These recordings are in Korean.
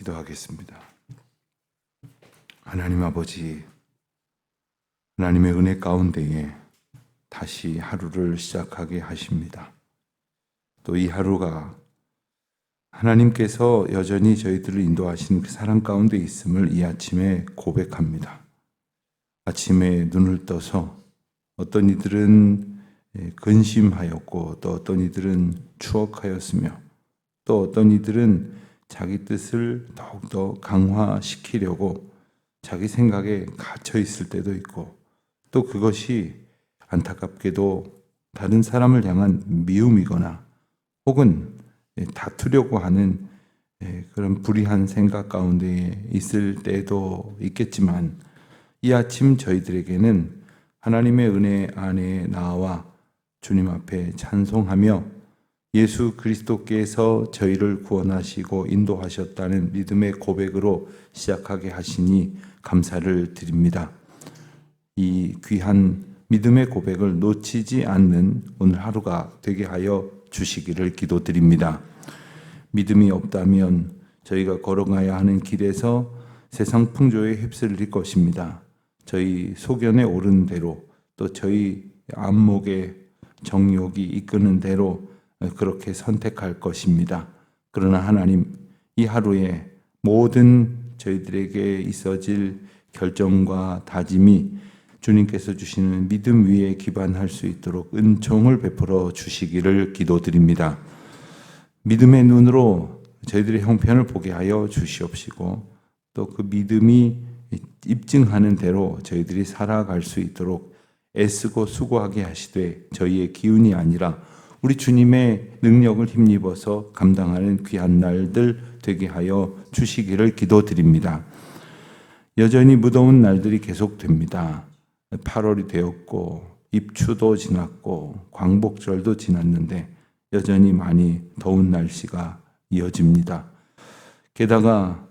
기도하겠습니다. 하나님 아버지, 하나님의 은혜 가운데에 다시 하루를 시작하게 하십니다. 또 이 하루가 하나님께서 여전히 저희들을 인도하시는 그 사랑 가운데 있음을 이 아침에 고백합니다. 아침에 눈을 떠서 어떤 이들은 근심하였고, 또 어떤 이들은 추억하였으며, 또 어떤 이들은 자기 뜻을 더욱더 강화시키려고 자기 생각에 갇혀 있을 때도 있고, 또 그것이 안타깝게도 다른 사람을 향한 미움이거나 혹은 다투려고 하는 그런 불의한 생각 가운데 있을 때도 있겠지만, 이 아침 저희들에게는 하나님의 은혜 안에 나와 주님 앞에 찬송하며 예수 그리스도께서 저희를 구원하시고 인도하셨다는 믿음의 고백으로 시작하게 하시니 감사를 드립니다. 이 귀한 믿음의 고백을 놓치지 않는 오늘 하루가 되게 하여 주시기를 기도드립니다. 믿음이 없다면 저희가 걸어가야 하는 길에서 세상 풍조에 휩쓸릴 것입니다. 저희 소견에 오른 대로, 또 저희 안목의 정욕이 이끄는 대로 그렇게 선택할 것입니다. 그러나 하나님, 이 하루에 모든 저희들에게 있어질 결정과 다짐이 주님께서 주시는 믿음 위에 기반할 수 있도록 은총을 베풀어 주시기를 기도드립니다. 믿음의 눈으로 저희들의 형편을 보게 하여 주시옵시고, 또 그 믿음이 입증하는 대로 저희들이 살아갈 수 있도록 애쓰고 수고하게 하시되, 저희의 기운이 아니라 우리 주님의 능력을 힘입어서 감당하는 귀한 날들 되게 하여 주시기를 기도드립니다. 여전히 무더운 날들이 계속됩니다. 8월이 되었고 입추도 지났고 광복절도 지났는데 여전히 많이 더운 날씨가 이어집니다. 게다가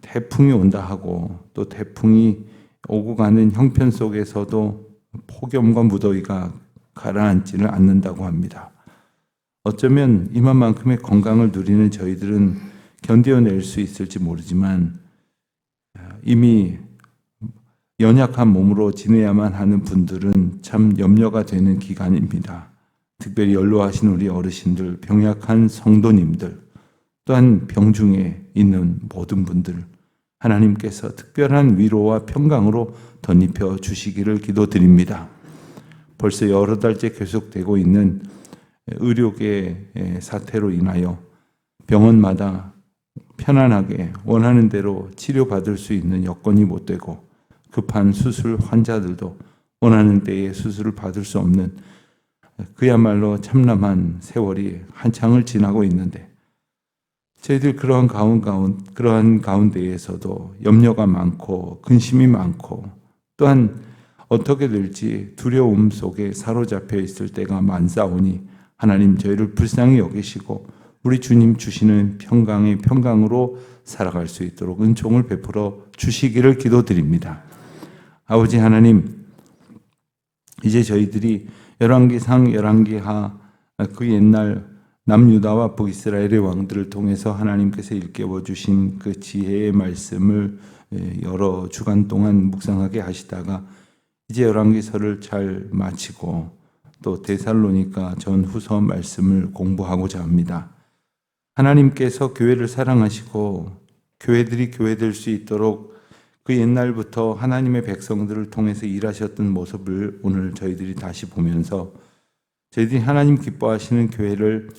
태풍이 온다 하고, 또 태풍이 오고 가는 형편 속에서도 폭염과 무더위가 가라앉지를 않는다고 합니다. 어쩌면 이만큼의 건강을 누리는 저희들은 견뎌낼 수 있을지 모르지만, 이미 연약한 몸으로 지내야만 하는 분들은 참 염려가 되는 기간입니다. 특별히 연로하신 우리 어르신들, 병약한 성도님들, 또한 병중에 있는 모든 분들, 하나님께서 특별한 위로와 평강으로 덧입혀 주시기를 기도드립니다. 벌써 여러 달째 계속되고 있는 의료계 사태로 인하여 병원마다 편안하게 원하는 대로 치료받을 수 있는 여건이 못 되고, 급한 수술 환자들도 원하는 때에 수술을 받을 수 없는 그야말로 참담한 세월이 한창을 지나고 있는데, 저희들 그러한 가운데에서도 염려가 많고 근심이 많고, 또한 어떻게 될지 두려움 속에 사로잡혀 있을 때가 많사오니, 하나님 저희를 불쌍히 여기시고 우리 주님 주시는 평강의 평강으로 살아갈 수 있도록 은총을 베풀어 주시기를 기도드립니다. 아버지 하나님, 이제 저희들이 열왕기상 열왕기하 그 옛날 남유다와 북이스라엘의 왕들을 통해서 하나님께서 일깨워 주신 그 지혜의 말씀을 여러 주간 동안 묵상하게 하시다가 이제 열왕기서를 잘 마치고 또 데살로니가 전후서 말씀을 공부하고자 합니다. 하나님께서 교회를 사랑하시고 교회들이 교회될 수 있도록 그 옛날부터 하나님의 백성들을 통해서 일하셨던 모습을 오늘 저희들이 다시 보면서, 저희들이 하나님 기뻐하시는 교회를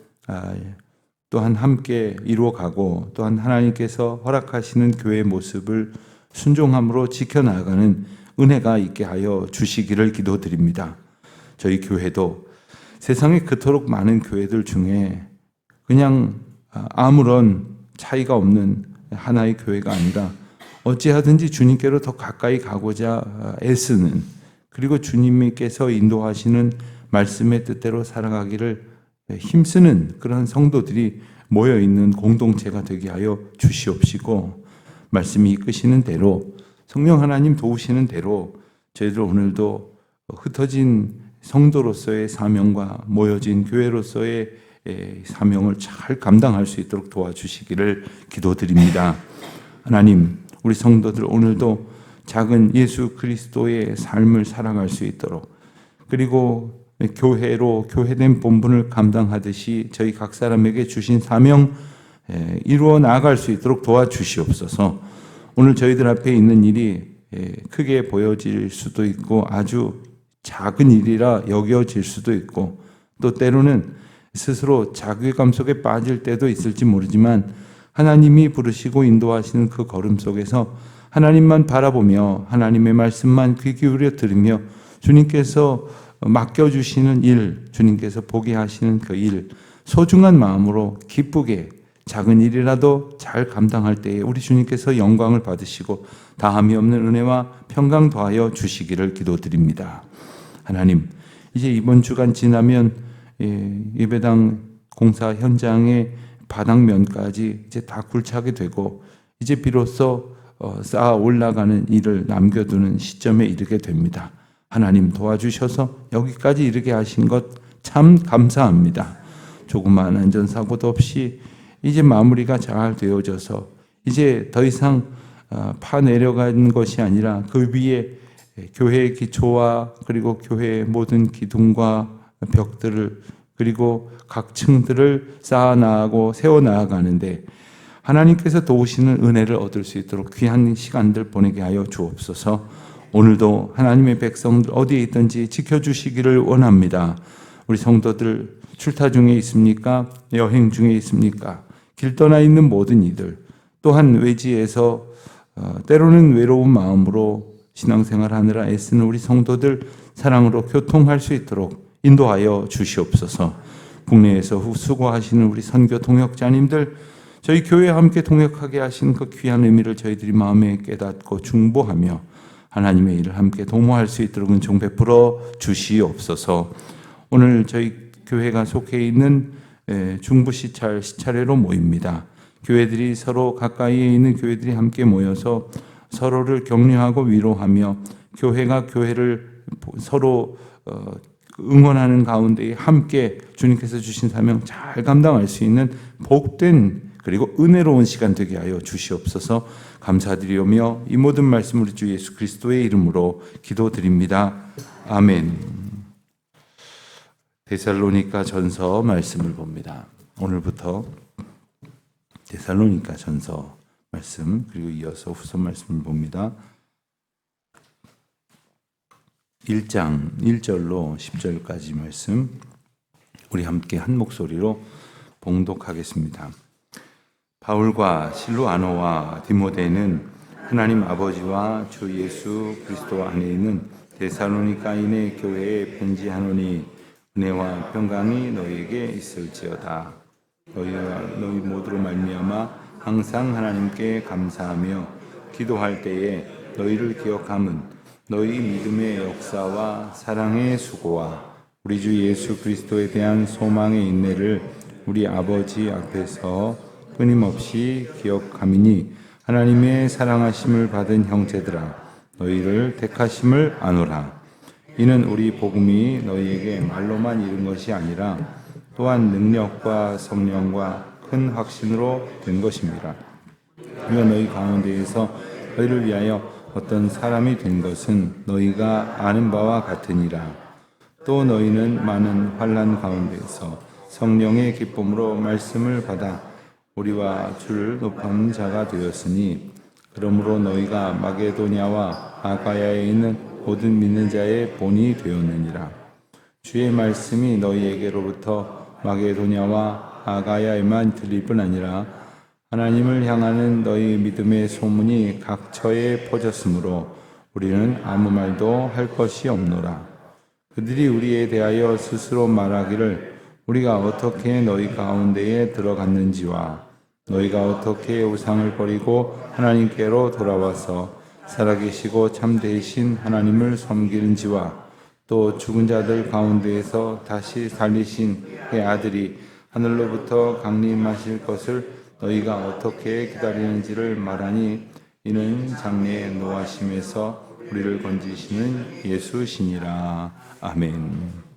또한 함께 이루어가고, 또한 하나님께서 허락하시는 교회의 모습을 순종함으로 지켜나가는 은혜가 있게 하여 주시기를 기도드립니다. 저희 교회도 세상에 그토록 많은 교회들 중에 그냥 아무런 차이가 없는 하나의 교회가 아니라 어찌하든지 주님께로 더 가까이 가고자 애쓰는, 그리고 주님께서 인도하시는 말씀의 뜻대로 살아가기를 힘쓰는 그런 성도들이 모여있는 공동체가 되게 하여 주시옵시고, 말씀이 이끄시는 대로, 성령 하나님 도우시는 대로 저희들 오늘도 흩어진 성도로서의 사명과 모여진 교회로서의 사명을 잘 감당할 수 있도록 도와주시기를 기도드립니다. 하나님, 우리 성도들 오늘도 작은 예수 그리스도의 삶을 살아갈 수 있도록, 그리고 교회로 교회된 본분을 감당하듯이 저희 각 사람에게 주신 사명 이루어 나아갈 수 있도록 도와주시옵소서. 오늘 저희들 앞에 있는 일이 크게 보여질 수도 있고 아주 작은 일이라 여겨질 수도 있고, 또 때로는 스스로 자괴감 속에 빠질 때도 있을지 모르지만 하나님이 부르시고 인도하시는 그 걸음 속에서 하나님만 바라보며 하나님의 말씀만 귀 기울여 들으며 주님께서 맡겨주시는 일, 주님께서 보게 하시는 그 일, 소중한 마음으로 기쁘게 작은 일이라도 잘 감당할 때에 우리 주님께서 영광을 받으시고 다함이 없는 은혜와 평강 더하여 주시기를 기도드립니다. 하나님, 이제 이번 주간 지나면 예배당 공사 현장의 바닥면까지 이제 다 굴착이 되고 이제 비로소 쌓아 올라가는 일을 남겨두는 시점에 이르게 됩니다. 하나님 도와주셔서 여기까지 이르게 하신 것 참 감사합니다. 조그마한 안전사고도 없이 이제 마무리가 잘 되어져서 이제 더 이상 파 내려간 것이 아니라 그 위에 교회의 기초와 그리고 교회의 모든 기둥과 벽들을 그리고 각 층들을 쌓아나가고 세워나가는데 하나님께서 도우시는 은혜를 얻을 수 있도록 귀한 시간들 보내게 하여 주옵소서. 오늘도 하나님의 백성들 어디에 있든지 지켜주시기를 원합니다. 우리 성도들 출타 중에 있습니까? 여행 중에 있습니까? 길 떠나 있는 모든 이들, 또한 외지에서 때로는 외로운 마음으로 신앙생활 하느라 애쓰는 우리 성도들 사랑으로 교통할 수 있도록 인도하여 주시옵소서. 국내에서 수고하시는 우리 선교 동역자님들, 저희 교회와 함께 동역하게 하신 그 귀한 의미를 저희들이 마음에 깨닫고 중보하며 하나님의 일을 함께 도모할 수 있도록 은총 베풀어 주시옵소서. 오늘 저희 교회가 속해 있는 중부 시차례로 모입니다. 교회들이 서로 가까이에 있는 교회들이 함께 모여서 서로를 격려하고 위로하며 교회가 교회를 서로 응원하는 가운데 함께 주님께서 주신 사명 잘 감당할 수 있는 복된 그리고 은혜로운 시간 되게 하여 주시옵소서. 감사드리오며 이 모든 말씀 우리 주 예수 그리스도의 이름으로 기도드립니다. 아멘. 데살로니가 전서 말씀을 봅니다. 오늘부터 데살로니가 전서 말씀 그리고 이어서 후서 말씀을 봅니다. 1장 1절로 10절까지 말씀 우리 함께 한 목소리로 봉독하겠습니다. 바울과 실로아노와 디모데는 하나님 아버지와 주 예수 그리스도 안에 있는 데살로니가인의 교회에 편지하노니 은혜와 평강이 너희에게 있을지어다. 너희와 너희 모두로 말미암아 항상 하나님께 감사하며 기도할 때에 너희를 기억함은 너희 믿음의 역사와 사랑의 수고와 우리 주 예수 그리스도에 대한 소망의 인내를 우리 아버지 앞에서 끊임없이 기억함이니 하나님의 사랑하심을 받은 형제들아 너희를 택하심을 아노라. 이는 우리 복음이 너희에게 말로만 이른 것이 아니라 또한 능력과 성령과 큰 확신으로 된 것입니다. 우리가 너희 가운데에서 너희를 위하여 어떤 사람이 된 것은 너희가 아는 바와 같으니라. 또 너희는 많은 환난 가운데에서 성령의 기쁨으로 말씀을 받아 우리와 주를 높은 자가 되었으니 그러므로 너희가 마게도냐와 아가야에 있는 모든 믿는 자의 본이 되었느니라. 주의 말씀이 너희에게로부터 마게도냐와 아가야에만 들릴 뿐 아니라 하나님을 향하는 너희 믿음의 소문이 각처에 퍼졌으므로 우리는 아무 말도 할 것이 없노라. 그들이 우리에 대하여 스스로 말하기를 우리가 어떻게 너희 가운데에 들어갔는지와 너희가 어떻게 우상을 버리고 하나님께로 돌아와서 살아계시고 참되신 하나님을 섬기는지와 또 죽은 자들 가운데에서 다시 살리신 그의 아들이 하늘로부터 강림하실 것을 너희가 어떻게 기다리는지를 말하니 이는 장래의 노하심에서 우리를 건지시는 예수시니라. 아멘.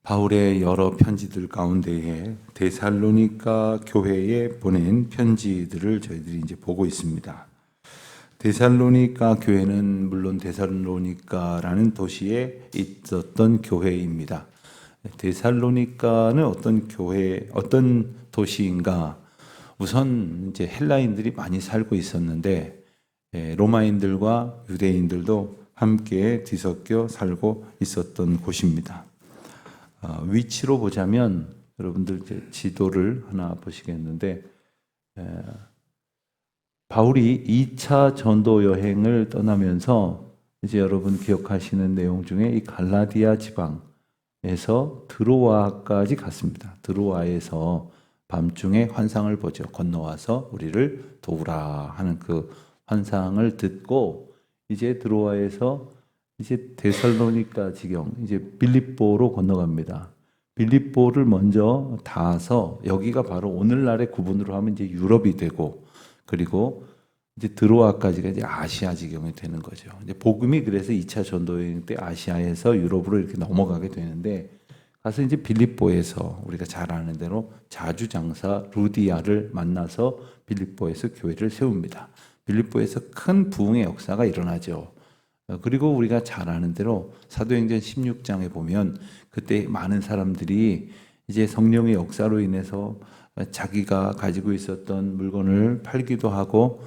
바울의 여러 편지들 가운데에 데살로니가 교회에 보낸 편지들을 저희들이 이제 보고 있습니다. 데살로니가 교회는 물론 데살로니가라는 도시에 있었던 교회입니다. 데살로니가는 어떤 교회, 어떤 도시인가? 우선 이제 헬라인들이 많이 살고 있었는데 로마인들과 유대인들도 함께 뒤섞여 살고 있었던 곳입니다. 위치로 보자면 여러분들 이제 지도를 하나 보시겠는데 바울이 2차 전도 여행을 떠나면서 이제 여러분 기억하시는 내용 중에 이 갈라디아 지방에서 드로아까지 갔습니다. 드로아에서 밤중에 환상을 보죠. 건너와서 우리를 도우라 하는 그 환상을 듣고 이제 드로아에서 이제 데살로니가 지경, 이제 빌립보로 건너갑니다. 빌립보를 먼저 닿아서 여기가 바로 오늘날의 구분으로 하면 이제 유럽이 되고 그리고 이제 드로아까지가 이제 아시아 지경이 되는 거죠. 이제 복음이 그래서 2차 전도여행 때 아시아에서 유럽으로 이렇게 넘어가게 되는데 가서 이제 빌립보에서 우리가 잘 아는 대로 자주장사 루디아를 만나서 빌립보에서 교회를 세웁니다. 빌립보에서 큰 부흥의 역사가 일어나죠. 그리고 우리가 잘 아는 대로 사도행전 16장에 보면 그때 많은 사람들이 이제 성령의 역사로 인해서 자기가 가지고 있었던 물건을 팔기도 하고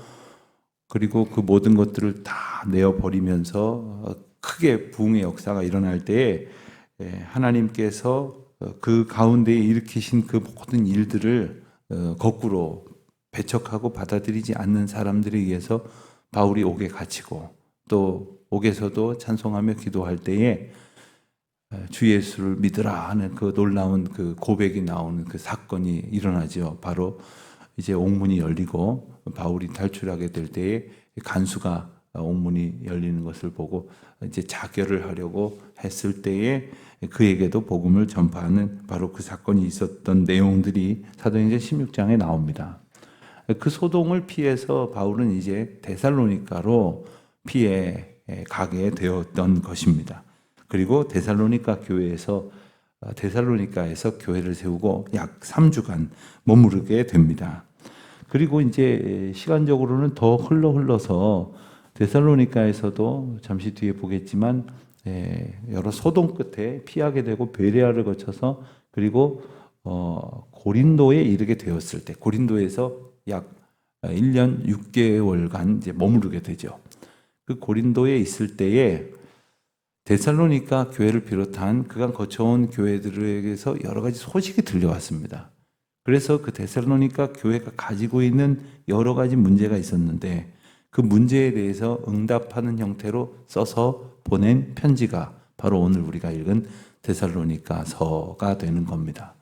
그리고 그 모든 것들을 다 내어버리면서 크게 부흥의 역사가 일어날 때에 하나님께서 그 가운데에 일으키신 그 모든 일들을 거꾸로 배척하고 받아들이지 않는 사람들에 의해서 바울이 옥에 갇히고 또 옥에서도 찬송하며 기도할 때에 주 예수를 믿으라 하는 그 놀라운 그 고백이 나오는 그 사건이 일어나죠. 바로 이제 옥문이 열리고 바울이 탈출하게 될 때에 간수가 옥문이 열리는 것을 보고 이제 자결을 하려고 했을 때에 그에게도 복음을 전파하는 바로 그 사건이 있었던 내용들이 사도행전 16장에 나옵니다. 그 소동을 피해서 바울은 이제 데살로니가로 피해 가게 되었던 것입니다. 그리고 데살로니가에서 교회를 세우고 약 3주간 머무르게 됩니다. 그리고 이제 시간적으로는 더 흘러서 데살로니가에서도 잠시 뒤에 보겠지만 여러 소동 끝에 피하게 되고 베레아를 거쳐서 그리고 고린도에 이르게 되었을 때 고린도에서 약 1년 6개월간 이제 머무르게 되죠. 그 고린도에 있을 때에 데살로니가 교회를 비롯한 그간 거쳐온 교회들에게서 여러 가지 소식이 들려왔습니다. 그래서 그 데살로니가 교회가 가지고 있는 여러 가지 문제가 있었는데 그 문제에 대해서 응답하는 형태로 써서 보낸 편지가 바로 오늘 우리가 읽은 데살로니가서가 되는 겁니다.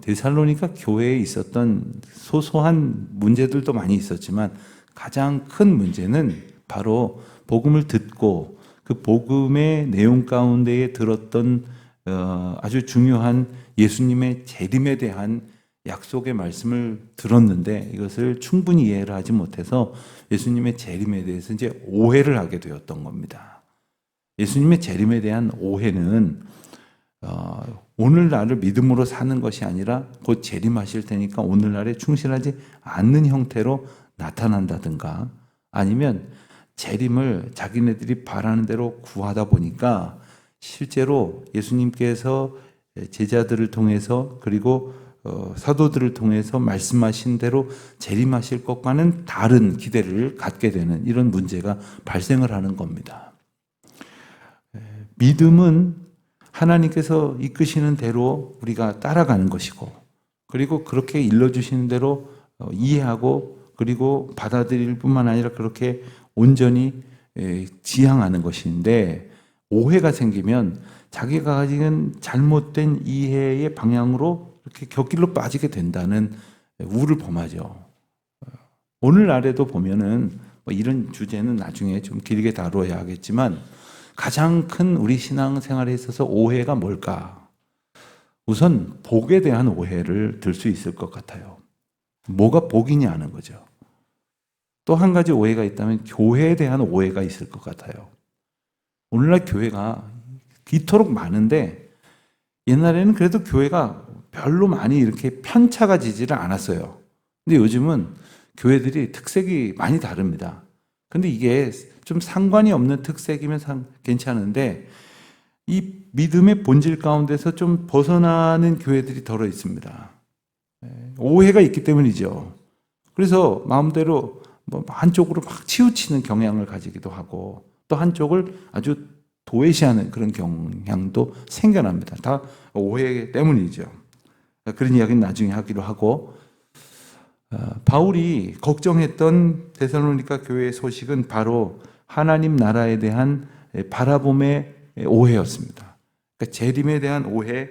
데살로니가 교회에 있었던 소소한 문제들도 많이 있었지만 가장 큰 문제는 바로 복음을 듣고 그 복음의 내용 가운데에 들었던 아주 중요한 예수님의 재림에 대한 약속의 말씀을 들었는데 이것을 충분히 이해를 하지 못해서 예수님의 재림에 대해서 이제 오해를 하게 되었던 겁니다. 예수님의 재림에 대한 오해는 오늘날을 믿음으로 사는 것이 아니라 곧 재림하실 테니까 오늘날에 충실하지 않는 형태로 나타난다든가 아니면 재림을 자기네들이 바라는 대로 구하다 보니까 실제로 예수님께서 제자들을 통해서 그리고 사도들을 통해서 말씀하신 대로 재림하실 것과는 다른 기대를 갖게 되는 이런 문제가 발생을 하는 겁니다. 믿음은 하나님께서 이끄시는 대로 우리가 따라가는 것이고 그리고 그렇게 일러주시는 대로 이해하고 그리고 받아들일 뿐만 아니라 그렇게 온전히 지향하는 것인데 오해가 생기면 자기가 가진 잘못된 이해의 방향으로 이렇게 곁길로 빠지게 된다는 우를 범하죠. 오늘날에도 보면은 뭐 이런 주제는 나중에 좀 길게 다뤄야 하겠지만 가장 큰 우리 신앙생활에 있어서 오해가 뭘까? 우선 복에 대한 오해를 들 수 있을 것 같아요. 뭐가 복이냐 하는 거죠. 또 한 가지 오해가 있다면 교회에 대한 오해가 있을 것 같아요. 오늘날 교회가 이토록 많은데 옛날에는 그래도 교회가 별로 많이 이렇게 편차가 지지를 않았어요. 근데 요즘은 교회들이 특색이 많이 다릅니다. 근데 이게 좀 상관이 없는 특색이면 괜찮은데 이 믿음의 본질 가운데서 좀 벗어나는 교회들이 덜어 있습니다. 오해가 있기 때문이죠. 그래서 마음대로 뭐 한쪽으로 막 치우치는 경향을 가지기도 하고 또 한쪽을 아주 도외시하는 그런 경향도 생겨납니다. 다 오해 때문이죠. 그런 이야기는 나중에 하기로 하고, 바울이 걱정했던 데살로니가 교회의 소식은 바로 하나님 나라에 대한 바라봄의 오해였습니다. 그러니까 재림에 대한 오해,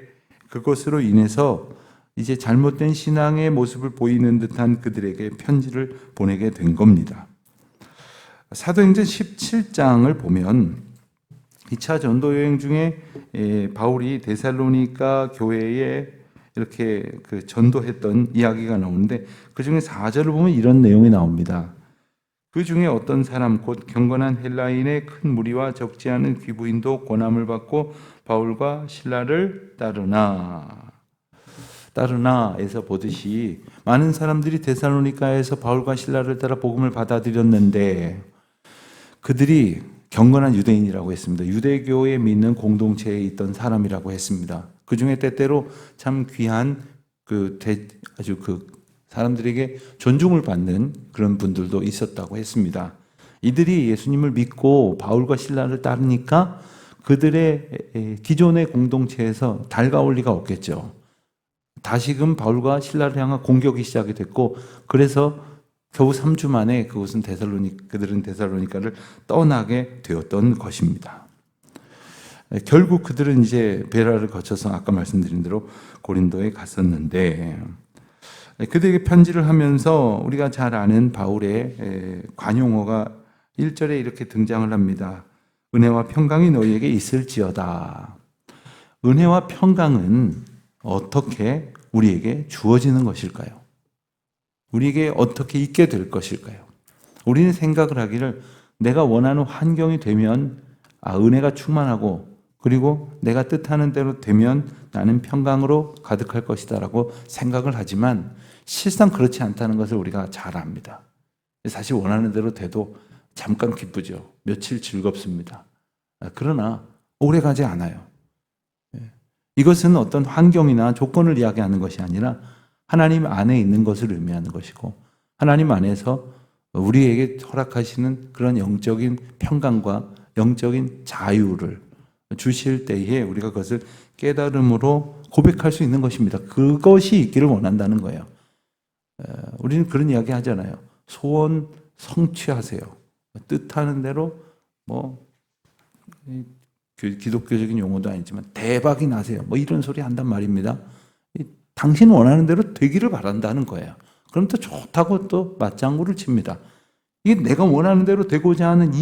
그것으로 인해서 이제 잘못된 신앙의 모습을 보이는 듯한 그들에게 편지를 보내게 된 겁니다. 사도행전 17장을 보면 2차 전도 여행 중에 바울이 데살로니가 교회에 이렇게 그 전도했던 이야기가 나오는데 그 중에 4절을 보면 이런 내용이 나옵니다. 그 중에 어떤 사람 곧 경건한 헬라인의 큰 무리와 적지 않은 귀부인도 고난을 받고 바울과 실라를 따르나에서 보듯이 많은 사람들이 데살로니가에서 바울과 실라를 따라 복음을 받아들였는데 그들이 경건한 유대인이라고 했습니다. 유대교에 믿는 공동체에 있던 사람이라고 했습니다. 그 중에 때때로 참 귀한 아주 사람들에게 존중을 받는 그런 분들도 있었다고 했습니다. 이들이 예수님을 믿고 바울과 실라를 따르니까 그들의 기존의 공동체에서 달가올 리가 없겠죠. 다시금 바울과 실라를 향한 공격이 시작이 됐고 그래서 겨우 3주 만에 그들은 데살로니가를 떠나게 되었던 것입니다. 결국 그들은 이제 베라를 거쳐서 아까 말씀드린 대로 고린도에 갔었는데 그들에게 편지를 하면서 우리가 잘 아는 바울의 관용어가 1절에 이렇게 등장을 합니다. 은혜와 평강이 너희에게 있을지어다. 은혜와 평강은 어떻게 우리에게 주어지는 것일까요? 우리에게 어떻게 있게 될 것일까요? 우리는 생각을 하기를 내가 원하는 환경이 되면 은혜가 충만하고 그리고 내가 뜻하는 대로 되면 나는 평강으로 가득할 것이다 라고 생각을 하지만 실상 그렇지 않다는 것을 우리가 잘 압니다. 사실 원하는 대로 돼도 잠깐 기쁘죠. 며칠 즐겁습니다. 그러나 오래가지 않아요. 이것은 어떤 환경이나 조건을 이야기하는 것이 아니라 하나님 안에 있는 것을 의미하는 것이고 하나님 안에서 우리에게 허락하시는 그런 영적인 평강과 영적인 자유를 주실 때에 우리가 그것을 깨달음으로 고백할 수 있는 것입니다. 그것이 있기를 원한다는 거예요. 우리는 그런 이야기 하잖아요. 소원 성취하세요. 뜻하는 대로 기독교적인 용어도 아니지만 대박이 나세요. 이런 소리 한단 말입니다. 당신 원하는 대로 되기를 바란다는 거예요. 그럼 또 좋다고 또 맞장구를 칩니다. 이게 내가 원하는 대로 되고자 하는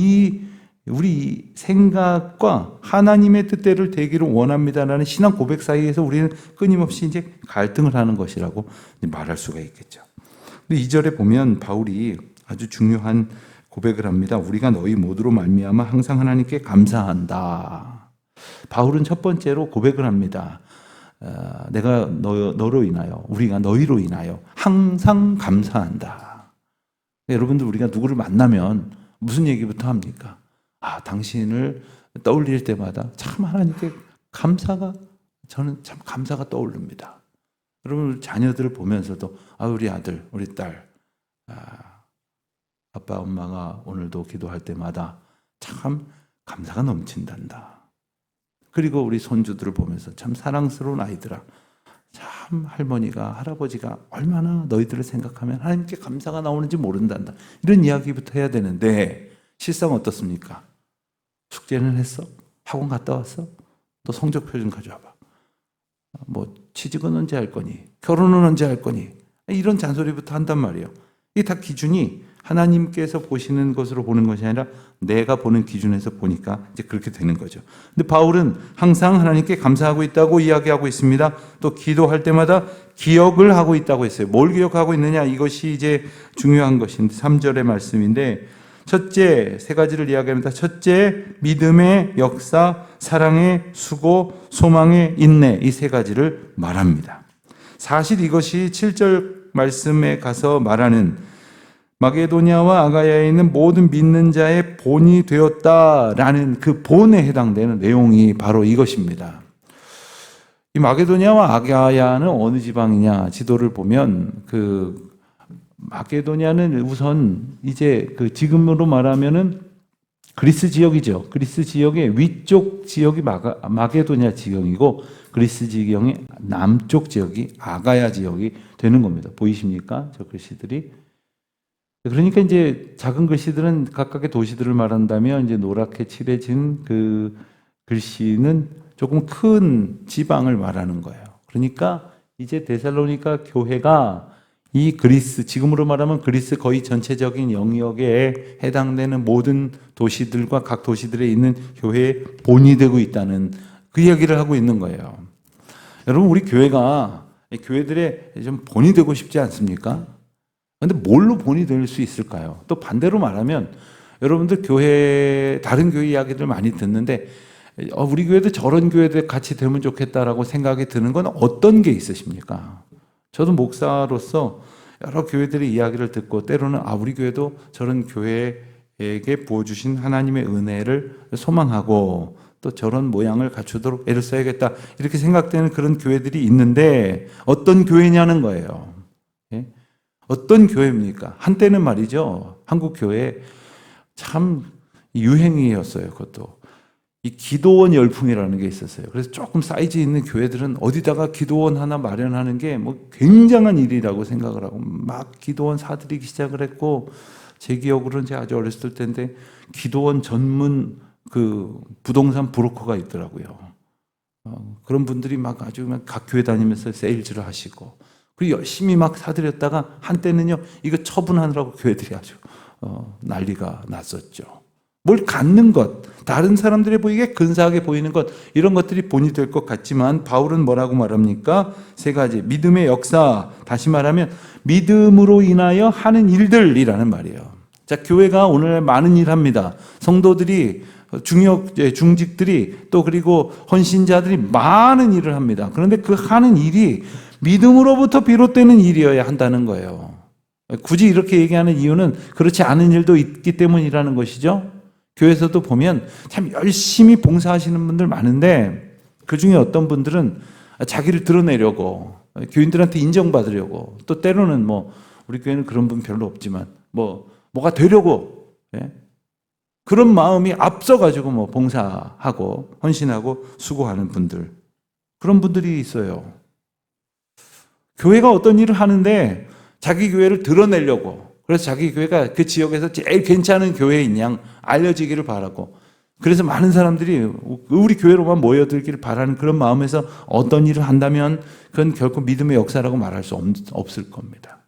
우리 생각과 하나님의 뜻대로 되기를 원합니다라는 신앙 고백 사이에서 우리는 끊임없이 이제 갈등을 하는 것이라고 말할 수가 있겠죠. 근데 2절에 보면 바울이 아주 중요한 고백을 합니다. 우리가 너희 모두로 말미암아 항상 하나님께 감사한다. 바울은 첫 번째로 고백을 합니다. 내가 너로 인하여 우리가 너희로 인하여 항상 감사한다. 여러분들 우리가 누구를 만나면 무슨 얘기부터 합니까? 당신을 떠올릴 때마다 참 하나님께 저는 참 감사가 떠오릅니다. 여러분 자녀들을 보면서도 우리 아들, 우리 딸, 아빠, 엄마가 오늘도 기도할 때마다 참 감사가 넘친단다. 그리고 우리 손주들을 보면서 참 사랑스러운 아이들아. 참 할머니가 할아버지가 얼마나 너희들을 생각하면 하나님께 감사가 나오는지 모른단다. 이런 이야기부터 해야 되는데 실상 어떻습니까? 숙제는 했어? 학원 갔다 왔어? 너 성적표 좀 가져와봐. 취직은 언제 할 거니? 결혼은 언제 할 거니? 이런 잔소리부터 한단 말이에요. 이게 다 기준이 하나님께서 보시는 것으로 보는 것이 아니라 내가 보는 기준에서 보니까 이제 그렇게 되는 거죠. 근데 바울은 항상 하나님께 감사하고 있다고 이야기하고 있습니다. 또 기도할 때마다 기억을 하고 있다고 했어요. 뭘 기억하고 있느냐? 이것이 이제 중요한 것인데 3절의 말씀인데 첫째, 세 가지를 이야기합니다. 첫째, 믿음의 역사, 사랑의 수고, 소망의 인내, 이 세 가지를 말합니다. 사실 이것이 7절 말씀에 가서 말하는 마게도냐와 아가야에 있는 모든 믿는 자의 본이 되었다라는 그 본에 해당되는 내용이 바로 이것입니다. 이 마게도냐와 아가야는 어느 지방이냐 지도를 보면 그 마게도냐는 우선 이제 그 지금으로 말하면은 그리스 지역이죠. 그리스 지역의 위쪽 지역이 마게도냐 지역이고 그리스 지역의 남쪽 지역이 아가야 지역이 되는 겁니다. 보이십니까? 저 글씨들이. 그러니까 이제 작은 글씨들은 각각의 도시들을 말한다면 이제 노랗게 칠해진 그 글씨는 조금 큰 지방을 말하는 거예요. 그러니까 이제 데살로니가 교회가 이 그리스, 지금으로 말하면 그리스 거의 전체적인 영역에 해당되는 모든 도시들과 각 도시들에 있는 교회의 본이 되고 있다는 그 이야기를 하고 있는 거예요. 여러분, 우리 교회가 교회들의 좀 본이 되고 싶지 않습니까? 근데 뭘로 본이 될 수 있을까요? 또 반대로 말하면 여러분들 교회, 다른 교회 이야기들 많이 듣는데 우리 교회도 저런 교회들 같이 되면 좋겠다라고 생각이 드는 건 어떤 게 있으십니까? 저도 목사로서 여러 교회들의 이야기를 듣고 때로는 우리 교회도 저런 교회에게 부어주신 하나님의 은혜를 소망하고 또 저런 모양을 갖추도록 애를 써야겠다 이렇게 생각되는 그런 교회들이 있는데 어떤 교회냐는 거예요. 예? 어떤 교회입니까? 한때는 말이죠. 한국 교회 참 유행이었어요. 그것도. 이 기도원 열풍이라는 게 있었어요. 그래서 조금 사이즈 있는 교회들은 어디다가 기도원 하나 마련하는 게 뭐 굉장한 일이라고 생각을 하고 막 기도원 사들이기 시작을 했고 제 기억으로는 제가 아주 어렸을 때인데 기도원 전문 그 부동산 브로커가 있더라고요. 그런 분들이 막 아주 각 교회 다니면서 세일즈를 하시고 그리고 열심히 막 사들였다가 한때는요 이거 처분하느라고 교회들이 아주 난리가 났었죠. 뭘 갖는 것, 다른 사람들이 보이게 근사하게 보이는 것 이런 것들이 본이 될 것 같지만 바울은 뭐라고 말합니까? 세 가지. 믿음의 역사, 다시 말하면 믿음으로 인하여 하는 일들이라는 말이에요. 자, 교회가 오늘 많은 일 합니다. 성도들이 중직들이 또 그리고 헌신자들이 많은 일을 합니다. 그런데 그 하는 일이 믿음으로부터 비롯되는 일이어야 한다는 거예요. 굳이 이렇게 얘기하는 이유는 그렇지 않은 일도 있기 때문이라는 것이죠. 교회에서도 보면 참 열심히 봉사하시는 분들 많은데 그 중에 어떤 분들은 자기를 드러내려고 교인들한테 인정받으려고 또 때로는 뭐 우리 교회는 그런 분 별로 없지만 뭐가 되려고 그런 마음이 앞서가지고 뭐 봉사하고 헌신하고 수고하는 분들 그런 분들이 있어요. 교회가 어떤 일을 하는데 자기 교회를 드러내려고 그래서 자기 교회가 그 지역에서 제일 괜찮은 교회인 양 알려지기를 바라고 그래서 많은 사람들이 우리 교회로만 모여들기를 바라는 그런 마음에서 어떤 일을 한다면 그건 결코 믿음의 역사라고 말할 수 없을 겁니다.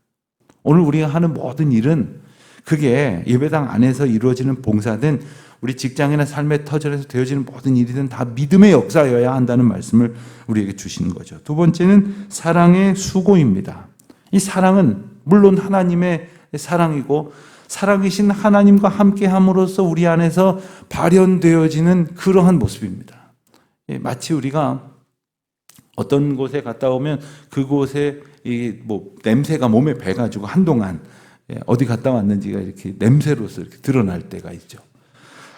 오늘 우리가 하는 모든 일은 그게 예배당 안에서 이루어지는 봉사든 우리 직장이나 삶의 터전에서 되어지는 모든 일이든 다 믿음의 역사여야 한다는 말씀을 우리에게 주시는 거죠. 두 번째는 사랑의 수고입니다. 이 사랑은 물론 하나님의 사랑이고 사랑이신 하나님과 함께함으로써 우리 안에서 발현되어지는 그러한 모습입니다. 마치 우리가 어떤 곳에 갔다 오면 그곳에 냄새가 몸에 배가지고 한동안 어디 갔다 왔는지가 이렇게 냄새로서 이렇게 드러날 때가 있죠.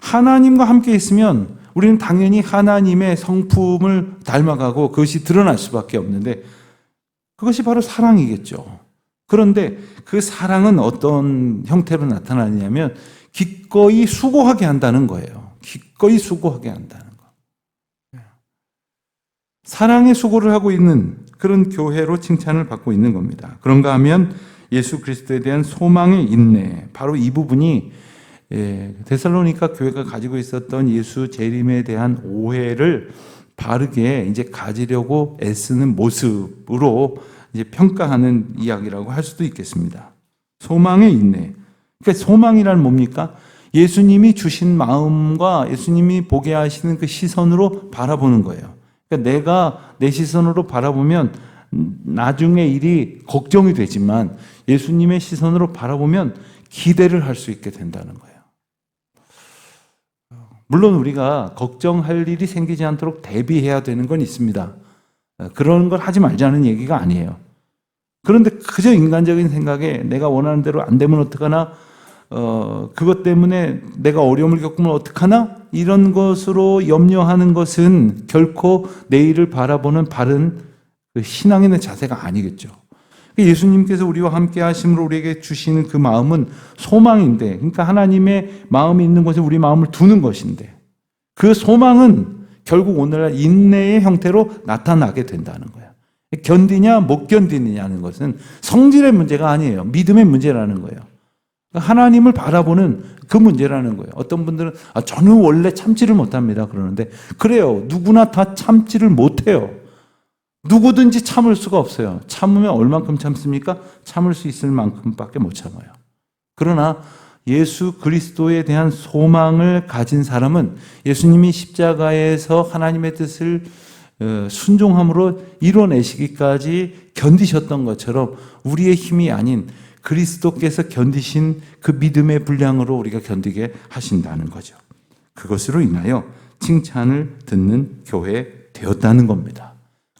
하나님과 함께 있으면 우리는 당연히 하나님의 성품을 닮아가고 그것이 드러날 수밖에 없는데 그것이 바로 사랑이겠죠. 그런데 그 사랑은 어떤 형태로 나타나냐면 기꺼이 수고하게 한다는 거예요. 기꺼이 수고하게 한다는 거. 사랑의 수고를 하고 있는 그런 교회로 칭찬을 받고 있는 겁니다. 그런가 하면 예수 그리스도에 대한 소망의 인내, 바로 이 부분이 데살로니가 교회가 가지고 있었던 예수 재림에 대한 오해를 바르게 이제 가지려고 애쓰는 모습으로 이제 평가하는 이야기라고 할 수도 있겠습니다. 소망의 인내. 그러니까 소망이란 뭡니까? 예수님이 주신 마음과 예수님이 보게 하시는 그 시선으로 바라보는 거예요. 그러니까 내가 내 시선으로 바라보면 나중에 일이 걱정이 되지만 예수님의 시선으로 바라보면 기대를 할 수 있게 된다는 거예요. 물론 우리가 걱정할 일이 생기지 않도록 대비해야 되는 건 있습니다. 그런 걸 하지 말자는 얘기가 아니에요. 그런데 그저 인간적인 생각에 내가 원하는 대로 안 되면 어떡하나, 그것 때문에 내가 어려움을 겪으면 어떡하나, 이런 것으로 염려하는 것은 결코 내일을 바라보는 바른 그 신앙에 있는 자세가 아니겠죠. 예수님께서 우리와 함께 하심으로 우리에게 주시는 그 마음은 소망인데, 그러니까 하나님의 마음이 있는 곳에 우리 마음을 두는 것인데, 그 소망은 결국 오늘날 인내의 형태로 나타나게 된다는 거예요. 견디냐 못 견디느냐는 것은 성질의 문제가 아니에요. 믿음의 문제라는 거예요. 하나님을 바라보는 그 문제라는 거예요. 어떤 분들은 저는 원래 참지를 못합니다 그러는데, 그래요. 누구나 다 참지를 못해요. 누구든지 참을 수가 없어요. 참으면 얼만큼 참습니까? 참을 수 있을 만큼밖에 못 참아요. 그러나 예수 그리스도에 대한 소망을 가진 사람은 예수님이 십자가에서 하나님의 뜻을 순종함으로 이뤄내시기까지 견디셨던 것처럼 우리의 힘이 아닌 그리스도께서 견디신 그 믿음의 분량으로 우리가 견디게 하신다는 거죠. 그것으로 인하여 칭찬을 듣는 교회 되었다는 겁니다.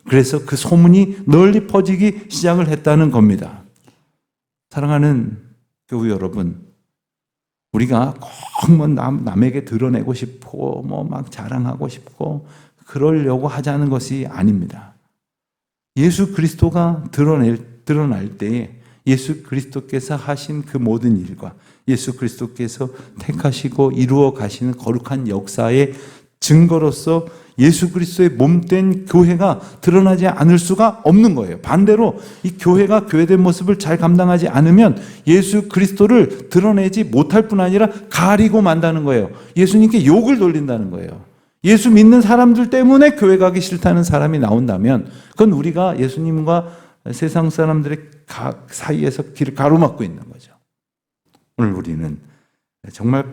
그래서 그 소문이 널리 퍼지기 시작을 했다는 겁니다. 사랑하는 교우 여러분, 우리가 꼭 남에게 드러내고 싶고 막 자랑하고 싶고 그러려고 하자는 것이 아닙니다. 예수 그리스도가 드러날 때에 예수 그리스도께서 하신 그 모든 일과 예수 그리스도께서 택하시고 이루어 가시는 거룩한 역사의 증거로서 예수 그리스도의 몸된 교회가 드러나지 않을 수가 없는 거예요. 반대로 이 교회가 교회된 모습을 잘 감당하지 않으면 예수 그리스도를 드러내지 못할 뿐 아니라 가리고 만다는 거예요. 예수님께 욕을 돌린다는 거예요. 예수 믿는 사람들 때문에 교회 가기 싫다는 사람이 나온다면 그건 우리가 예수님과 세상 사람들의 사이에서 길을 가로막고 있는 거죠. 오늘 우리는 정말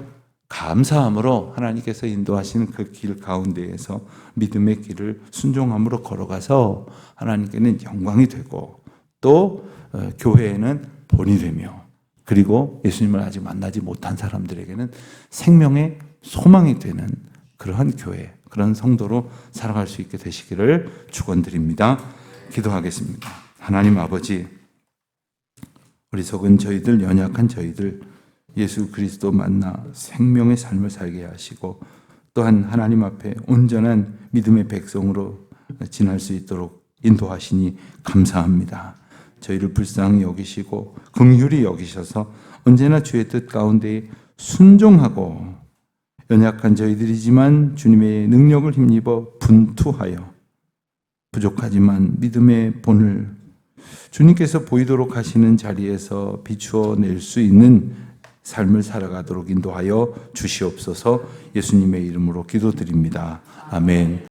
감사함으로 하나님께서 인도하시는 그 길 가운데에서 믿음의 길을 순종함으로 걸어가서 하나님께는 영광이 되고 또 교회에는 본이 되며 그리고 예수님을 아직 만나지 못한 사람들에게는 생명의 소망이 되는 그러한 교회, 그런 성도로 살아갈 수 있게 되시기를 축원드립니다. 기도하겠습니다. 하나님 아버지, 어리석은 저희들, 연약한 저희들 예수 그리스도 만나 생명의 삶을 살게 하시고 또한 하나님 앞에 온전한 믿음의 백성으로 지날 수 있도록 인도하시니 감사합니다. 저희를 불쌍히 여기시고 긍휼히 여기셔서 언제나 주의 뜻 가운데 순종하고 연약한 저희들이지만 주님의 능력을 힘입어 분투하여 부족하지만 믿음의 본을 주님께서 보이도록 하시는 자리에서 비추어 낼 수 있는 삶을 살아가도록 인도하여 주시옵소서. 예수님의 이름으로 기도드립니다. 아멘.